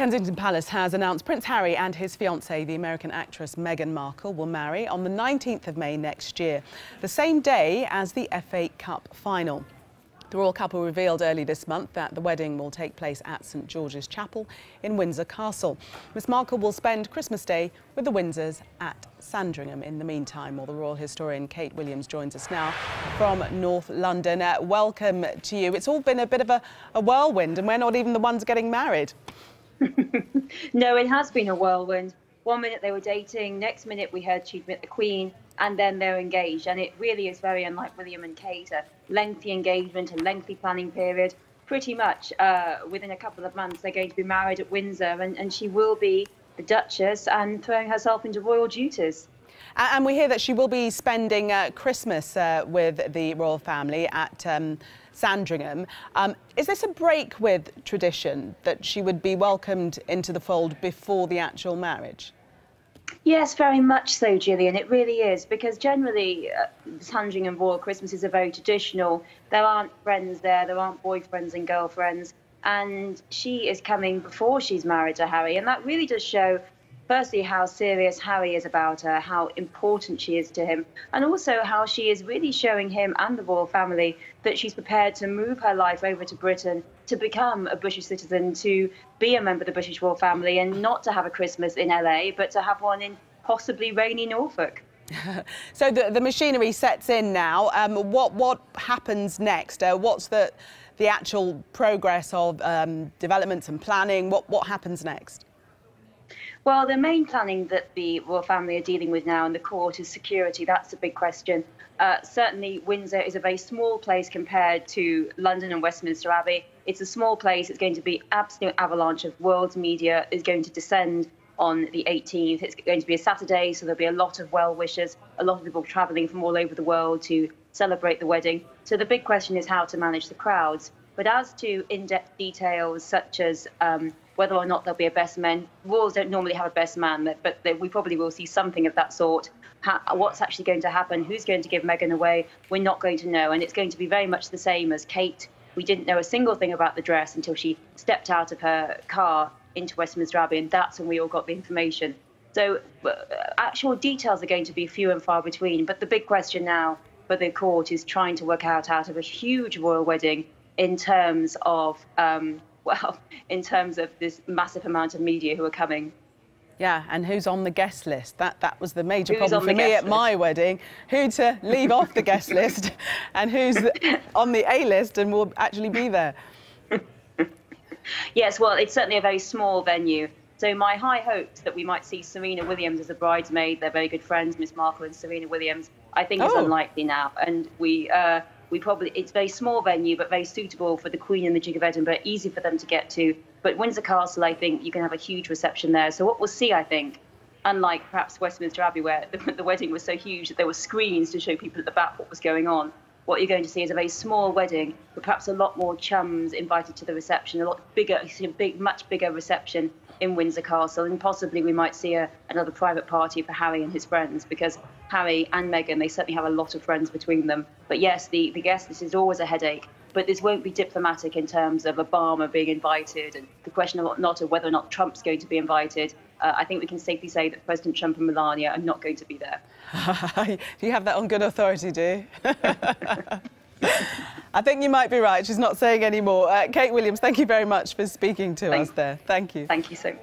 Kensington Palace has announced Prince Harry and his fiancée, the American actress Meghan Markle, will marry on the 19th of May next year, the same day as the FA Cup final. The royal couple revealed early this month that the wedding will take place at St George's Chapel in Windsor Castle. Miss Markle will spend Christmas Day with the Windsors at Sandringham in the meantime. Well, the royal historian Kate Williams joins us now from North London. Welcome to you. It's all been a bit of a whirlwind, and we're not even the ones getting married. No, it has been a whirlwind. 1 minute they were dating, next minute we heard she'd met the Queen, and then they're engaged. And it really is very unlike William and Kate, a lengthy engagement, a lengthy planning period. Pretty much within a couple of months they're going to be married at Windsor, and she will be the Duchess and throwing herself into royal duties. And we hear that she will be spending Christmas with the royal family at Sandringham. Is this a break with tradition, that she would be welcomed into the fold before the actual marriage? Yes, very much so, Gillian. It really is, because generally Sandringham Royal Christmases are very traditional. There aren't friends there aren't boyfriends and girlfriends, and she is coming before she's married to Harry, and that really does show firstly how serious Harry is about her, how important she is to him, and also how she is really showing him and the royal family that she's prepared to move her life over to Britain, to become a British citizen, to be a member of the British royal family, and not to have a Christmas in LA, but to have one in possibly rainy Norfolk. So the machinery sets in now. What happens next? What's the actual progress of developments and planning? What happens next? Well, the main planning that the royal family are dealing with now in the court is security. That's a big question. Certainly, Windsor is a very small place compared to London and Westminster Abbey. It's a small place. It's going to be absolute avalanche of world media is going to descend on the 18th. It's going to be a Saturday, so there'll be a lot of well-wishers, a lot of people travelling from all over the world to celebrate the wedding. So the big question is how to manage the crowds. But as to in-depth details such as whether or not there'll be a best man, royals don't normally have a best man, but we probably will see something of that sort. What's actually going to happen, who's going to give Meghan away, we're not going to know. And it's going to be very much the same as Kate. We didn't know a single thing about the dress until she stepped out of her car into Westminster Abbey, and that's when we all got the information. So actual details are going to be few and far between. But the big question now for the court is trying to work out of a huge royal wedding in terms of in terms of this massive amount of media who are coming. Yeah, and who's on the guest list? That was the major problem for me at my wedding. Who to leave off the guest list and who's on the A list and will actually be there. Yes, well, it's certainly a very small venue. So my high hopes that we might see Serena Williams as a bridesmaid, they're very good friends, Miss Markle and Serena Williams, I think is unlikely now. And we probably, it's a very small venue, but very suitable for the Queen and the Duke of Edinburgh, easy for them to get to. But Windsor Castle, I think you can have a huge reception there. So what we'll see, I think, unlike perhaps Westminster Abbey, where the wedding was so huge that there were screens to show people at the back what was going on, what you're going to see is a very small wedding, but perhaps a lot more chums invited to the reception, a lot bigger, much bigger reception in Windsor Castle, and possibly we might see another private party for Harry and his friends, because Harry and Meghan, they certainly have a lot of friends between them. But yes, the guest list is always a headache, but this won't be diplomatic in terms of Obama being invited, and the question of not of whether or not Trump's going to be invited. I think we can safely say that President Trump and Melania are not going to be there. You have that on good authority, do you? I think you might be right. She's not saying any more. Kate Williams, thank you very much for speaking to us there. Thank you. Thank you so much.